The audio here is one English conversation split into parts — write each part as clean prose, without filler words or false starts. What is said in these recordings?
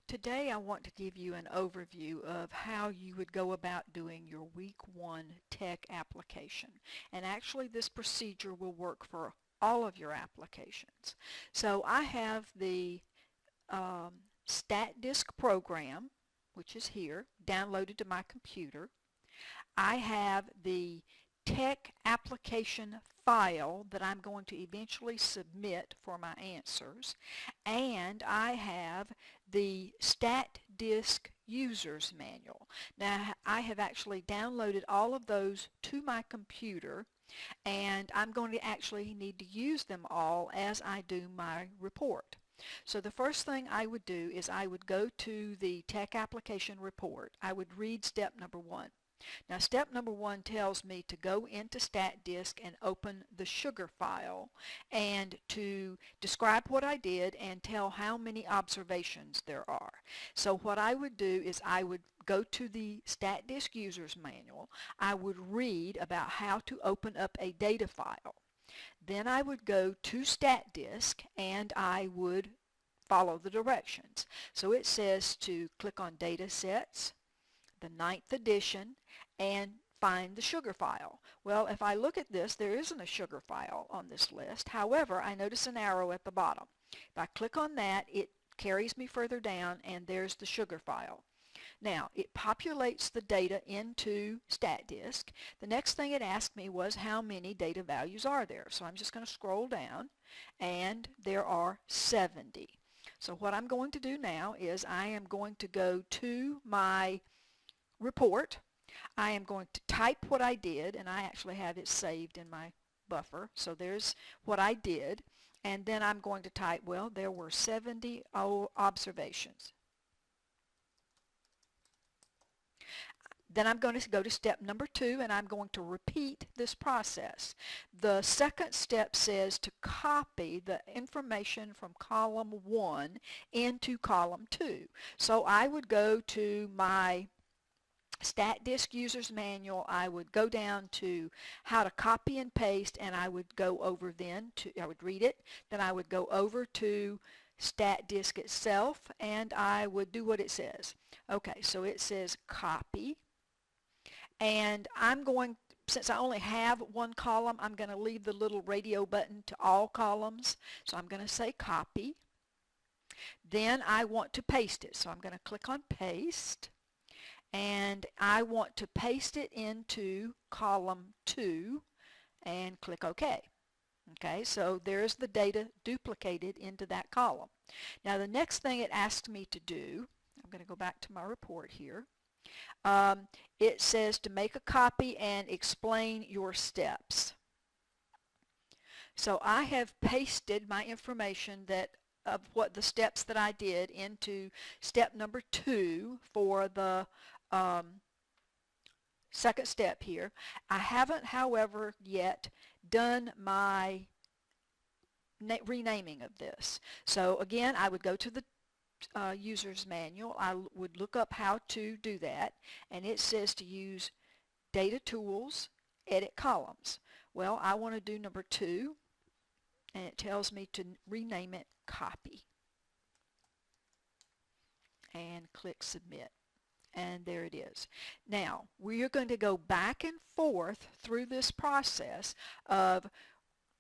Today I want to give you an overview of how you would go about doing your Week 1 tech application. And actually this procedure will work for all of your applications. So I have the StatDisk program, which is here, downloaded to my computer. I have the tech application file that I'm going to eventually submit for my answers, and I have the StatDisk User's Manual. Now I have actually downloaded all of those to my computer, and I'm going to actually need to use them all as I do my report. So the first thing I would do is I would go to the tech application report. I would read step number 1. Now step number 1 tells me to go into StatDisk and open the sugar file and to describe what I did and tell how many observations there are. So what I would do is I would go to the StatDisk User's Manual. I would read about how to open up a data file. Then I would go to StatDisk and I would follow the directions. So it says to click on Data Sets, the 9th edition, and find the sugar file. Well, if I look at this, there isn't a sugar file on this list. However, I notice an arrow at the bottom. If I click on that, it carries me further down, and there's the sugar file. Now, it populates the data into StatDisk. The next thing it asked me was how many data values are there. So I'm just going to scroll down, and there are 70. So what I'm going to do now is I am going to go to my report. I am going to type what I did, and I actually have it saved in my buffer. So there's what I did, and then I'm going to type, well, there were 70 observations. Then I'm going to go to step number 2, and I'm going to repeat this process. The second step says to copy the information from column 1 into column 2. So I would go to my StatDisk User's Manual. I would go down to how to copy and paste, and I would go over then to, I would read it, then I would go over to StatDisk itself, and I would do what it says. Okay, so it says copy, and I'm going, since I only have one column, I'm going to leave the little radio button to all columns, so I'm going to say copy. Then I want to paste it, so I'm going to click on paste, and I want to paste it into column 2 and click OK. Okay, so there's the data duplicated into that column. Now the next thing it asks me to do, I'm going to go back to my report here. It says to make a copy and explain your steps. So I have pasted my information that of what the steps that I did into step number 2 for the second step here. I haven't, however, yet done my renaming of this. So again, I would go to the user's manual. I would look up how to do that, and it says to use data tools, edit columns. Well, I want to do number 2, and it tells me to rename it copy, and click submit. And there it is. Now, we are going to go back and forth through this process of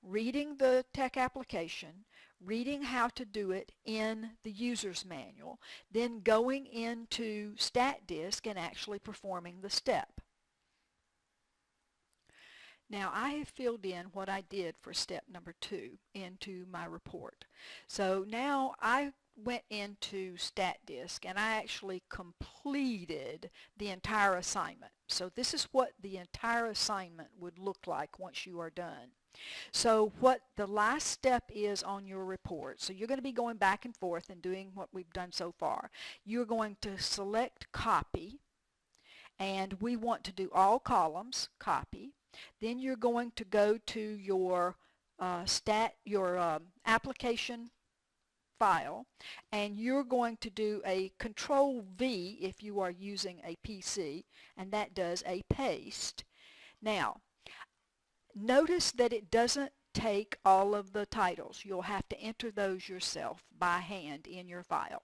reading the tech application, reading how to do it in the user's manual, then going into StatDisk and actually performing the step. Now I have filled in what I did for step number 2 into my report. So now I went into StatDisk and I actually completed the entire assignment. So this is what the entire assignment would look like once you are done. So what the last step is on your report, so you're going to be going back and forth and doing what we've done so far. You're going to select copy, and we want to do all columns, copy. Then you're going to go to your application file, and you're going to do a Control V if you are using a PC, and that does a paste. Now, notice that it doesn't take all of the titles. You'll have to enter those yourself by hand in your file.